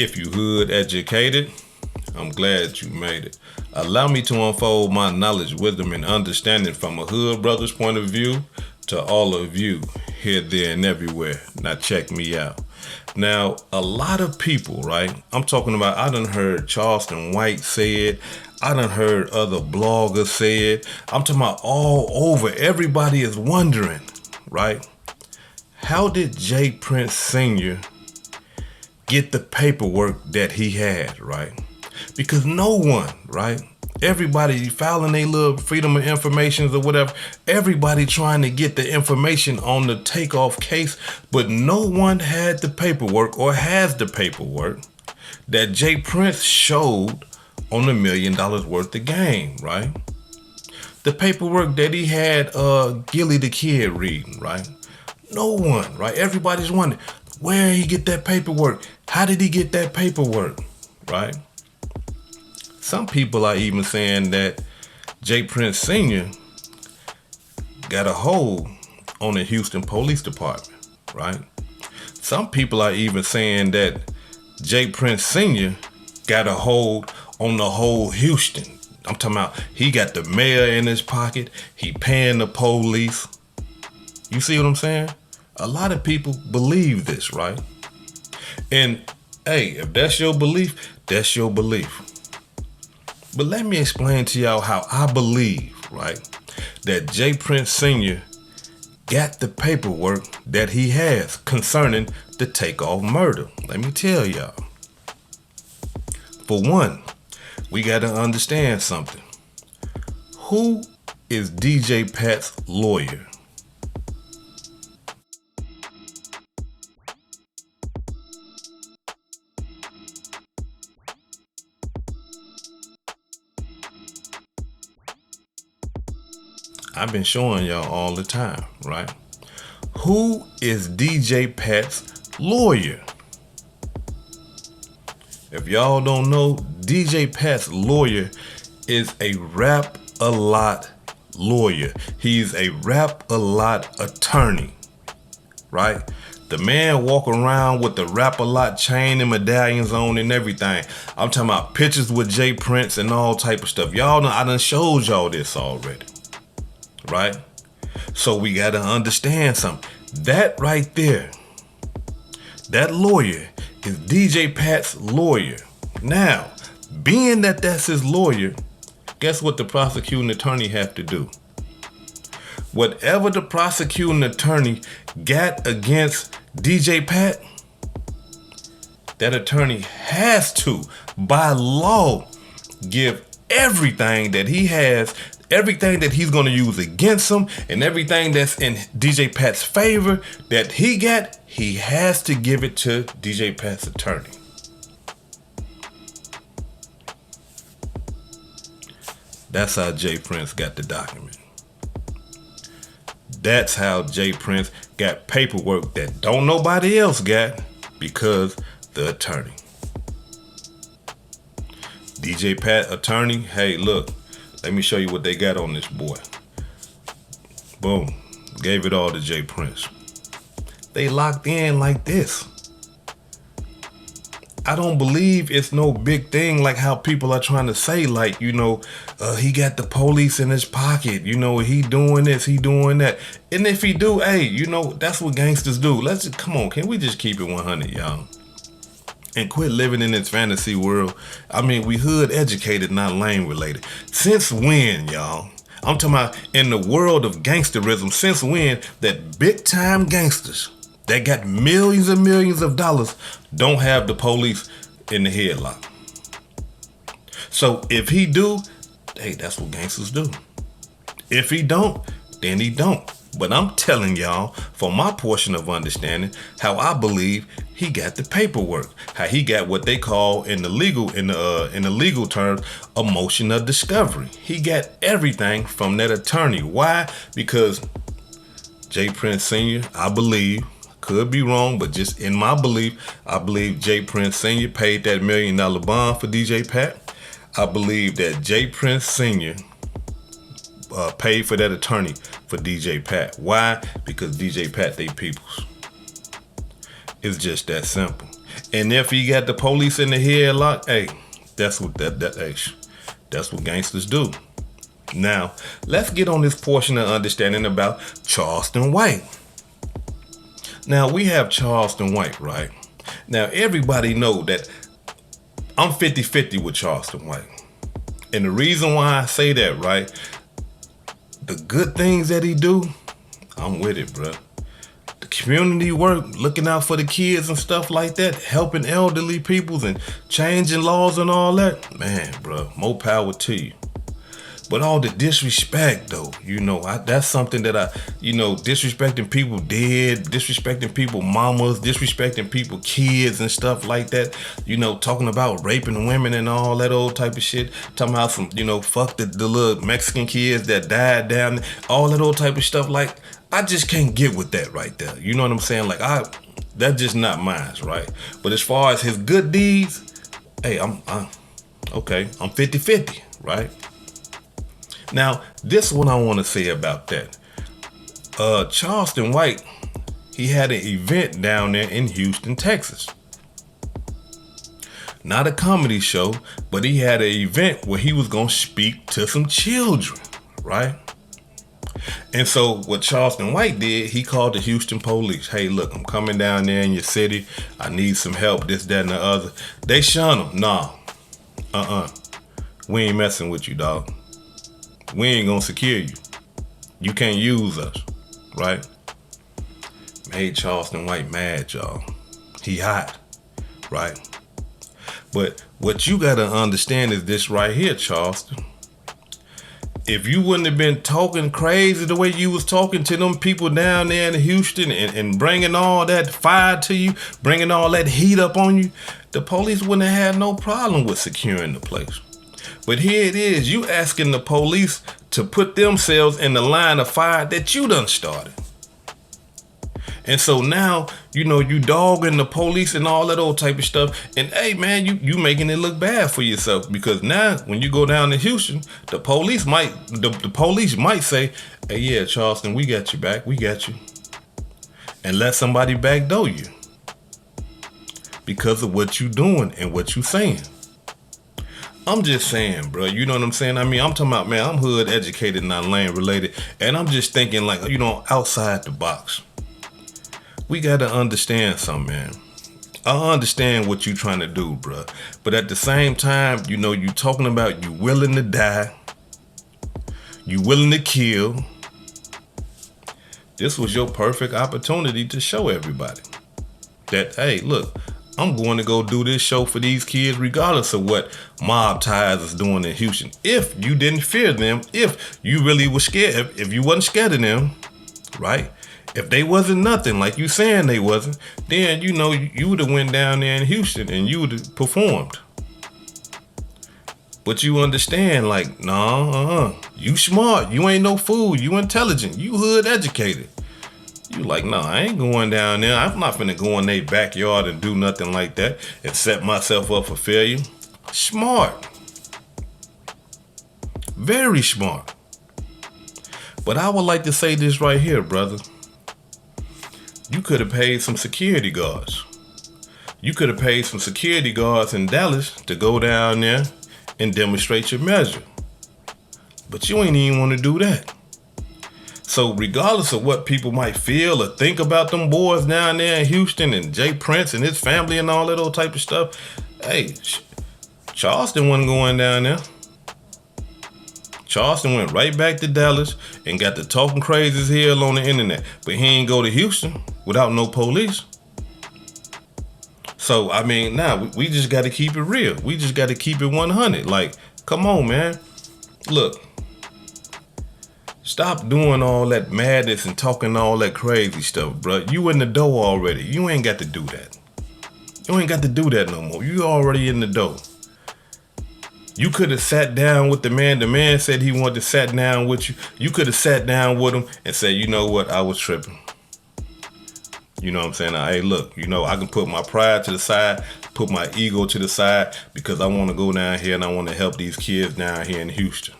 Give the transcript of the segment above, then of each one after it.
If you hood educated, I'm glad you made it. Allow me to unfold my knowledge, wisdom, and understanding from a hood brother's point of view to all of you here, there, and everywhere. Now check me out. Now, a lot of people, right? I'm talking about, I done heard Charleston White say it. I done heard other bloggers say it. I'm talking about all over. Everybody is wondering, right? How did J. Prince Sr. get the paperwork that he had, right? Because no one, right? Everybody filing their little freedom of information or whatever. Everybody trying to get the information on the Takeoff case, but no one had the paperwork or has the paperwork that J. Prince showed on the $1 million worth of game, right? The paperwork that he had Gilly the Kid reading, right? No one, right? Everybody's wondering, where he get that paperwork? How did he get that paperwork, right? Some people are even saying that J. Prince Sr. got a hold on the Houston Police Department, right? Some people are even saying that J. Prince Sr. got a hold on the whole Houston. I'm talking about he got the mayor in his pocket. He paying the police. You see what I'm saying? A lot of people believe this, right? And hey, if that's your belief, that's your belief. But let me explain to y'all how I believe, right, that J. Prince Sr. got the paperwork that he has concerning the Takeoff murder. Let me tell y'all. For one, we got to understand something. Who is DJ Pat's lawyer? I've been showing y'all all the time, right? Who is DJ Pat's lawyer? If y'all don't know, DJ Pat's lawyer is a Rap-A-Lot lawyer. He's a Rap-A-Lot attorney, right? The man walk around with the Rap-A-Lot chain and medallions on and everything. I'm talking about pictures with J. Prince and all type of stuff. Y'all know I done showed y'all this already, right? So we got to understand something. That right there, that lawyer is DJ Pat's lawyer. Now, being that that's his lawyer, guess what the prosecuting attorney have to do? Whatever the prosecuting attorney got against DJ Pat, that attorney has to, by law, give everything that he has, everything that he's going to use against him, and everything that's in DJ Pat's favor that he got, he has to give it to DJ Pat's attorney. That's how J. Prince got the document. That's how J. Prince got paperwork that don't nobody else got, because the attorney. DJ Pat attorney, hey, look, let me show you what they got on this boy. Boom. Gave it all to J. Prince. They locked in like this. I don't believe it's no big thing like how people are trying to say, like, you know, he got the police in his pocket. You know, he doing this, he doing that. And if he do, hey, you know, that's what gangsters do. Let's just, come on, can we just keep it 100, y'all? And quit living in this fantasy world. I mean, we hood educated, not lane related. Since when, y'all? I'm talking about in the world of gangsterism, since when that big time gangsters that got millions and millions of dollars don't have the police in the headlock? So if he do, hey, that's what gangsters do. If he don't, then he don't. But I'm telling y'all, for my portion of understanding, how I believe he got the paperwork, how he got what they call in the legal terms, a motion of discovery. He got everything from that attorney. Why? Because J. Prince Sr., I believe, could be wrong, but just in my belief, I believe J. Prince Sr. paid that $1 million bond for DJ Pat. I believe that J. Prince Sr. Paid for that attorney for DJ Pat. Why? Because DJ Pat, they peoples. It's just that simple. And if he got the police in the headlock, hey, that's what that's what gangsters do. Now, let's get on this portion of understanding about Charleston White. Now, we have Charleston White, right? Now, everybody know that I'm 50-50 with Charleston White. And the reason why I say that, right, the good things that he do, I'm with it, bro. The community work, looking out for the kids and stuff like that, helping elderly peoples and changing laws and all that, man, bro, more power to you. But all the disrespect, though, that's something that disrespecting people dead, disrespecting people mamas, disrespecting people kids and stuff like that, talking about raping women and all that old type of shit, talking about some, fuck the little Mexican kids that died down there, all that old type of stuff. Like, I just can't get with that right there. You know what I'm saying? Like, that's just not mine, right? But as far as his good deeds, hey, I'm 50-50, right? Now, this is what I want to say about that. Charleston White, he had an event down there in Houston, Texas. Not a comedy show, but he had an event where he was going to speak to some children, right? And so what Charleston White did, he called the Houston police. Hey, look, I'm coming down there in your city. I need some help, this, that, and the other. They shun him. Nah, we ain't messing with you, dog. We ain't gonna secure you. You can't use us, right? Made Charleston White mad, y'all. He hot, right? But what you gotta understand is this right here, Charleston. If you wouldn't have been talking crazy the way you was talking to them people down there in Houston and bringing all that fire to you, bringing all that heat up on you, the police wouldn't have had no problem with securing the place. But here it is, you asking the police to put themselves in the line of fire that you done started. And so now, you dogging the police and all that old type of stuff. And hey, man, you making it look bad for yourself, because now when you go down to Houston, the police might say, hey, yeah, Charleston, we got you back. We got you. And let somebody backdoor you because of what you doing and what you saying. I'm just saying, bro, you know what I'm saying? I mean, I'm talking about, man, I'm hood educated, not lane related. And I'm just thinking like, outside the box. We got to understand something, man. I understand what you trying to do, bro. But at the same time, you talking about you willing to die. You willing to kill. This was your perfect opportunity to show everybody that, hey, look, I'm going to go do this show for these kids regardless of what Mob Ties is doing in Houston. If you didn't fear them, if you really were scared, if you wasn't scared of them, right? If they wasn't nothing like you saying they wasn't, then, you would have went down there in Houston and you would have performed. But you understand, like, you smart. You ain't no fool. You intelligent. You hood educated. You like, I ain't going down there. I'm not finna go in their backyard and do nothing like that and set myself up for failure. Smart. Very smart. But I would like to say this right here, brother. You could have paid some security guards. You could have paid some security guards in Dallas to go down there and demonstrate your measure. But you ain't even want to do that. So regardless of what people might feel or think about them boys down there in Houston and Jay Prince and his family and all that old type of stuff, hey, Charleston wasn't going down there. Charleston went right back to Dallas and got to talking crazy as hell on the internet. But he ain't go to Houston without no police. So, I mean, we just got to keep it real. We just got to keep it 100. Like, come on, man. Look. Stop doing all that madness and talking all that crazy stuff, bro. You in the door already. You ain't got to do that. You ain't got to do that no more. You already in the door. You could have sat down with the man. The man said he wanted to sat down with you. You could have sat down with him and said, you know what, I was tripping. You know what I'm saying? Hey, look, I can put my pride to the side, put my ego to the side because I want to go down here and I want to help these kids down here in Houston.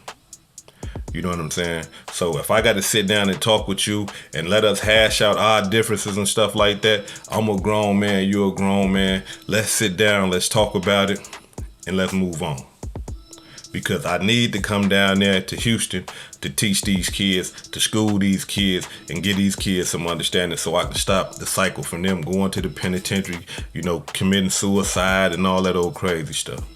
You know what I'm saying? So if I got to sit down and talk with you and let us hash out our differences and stuff like that, I'm a grown man, you're a grown man. Let's sit down, let's talk about it, and let's move on. Because I need to come down there to Houston to teach these kids, to school these kids, and give these kids some understanding so I can stop the cycle from them going to the penitentiary, committing suicide and all that old crazy stuff.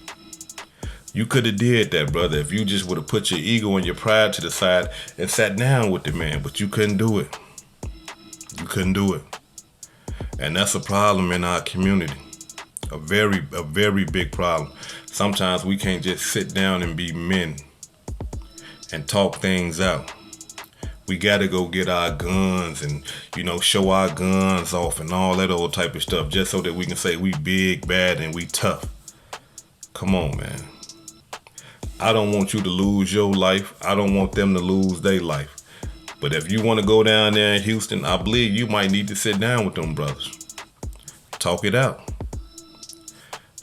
You could have did that, brother, if you just would have put your ego and your pride to the side and sat down with the man, but you couldn't do it. You couldn't do it. And that's a problem in our community. A very big problem. Sometimes we can't just sit down and be men and talk things out. We gotta go get our guns and, show our guns off and all that old type of stuff just so that we can say we big, bad, and we tough. Come on, man. I don't want you to lose your life. I don't want them to lose their life. But if you want to go down there in Houston, I believe you might need to sit down with them brothers. Talk it out.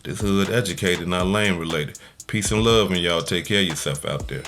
This hood educated, not lane related. Peace and love, and y'all take care of yourself out there.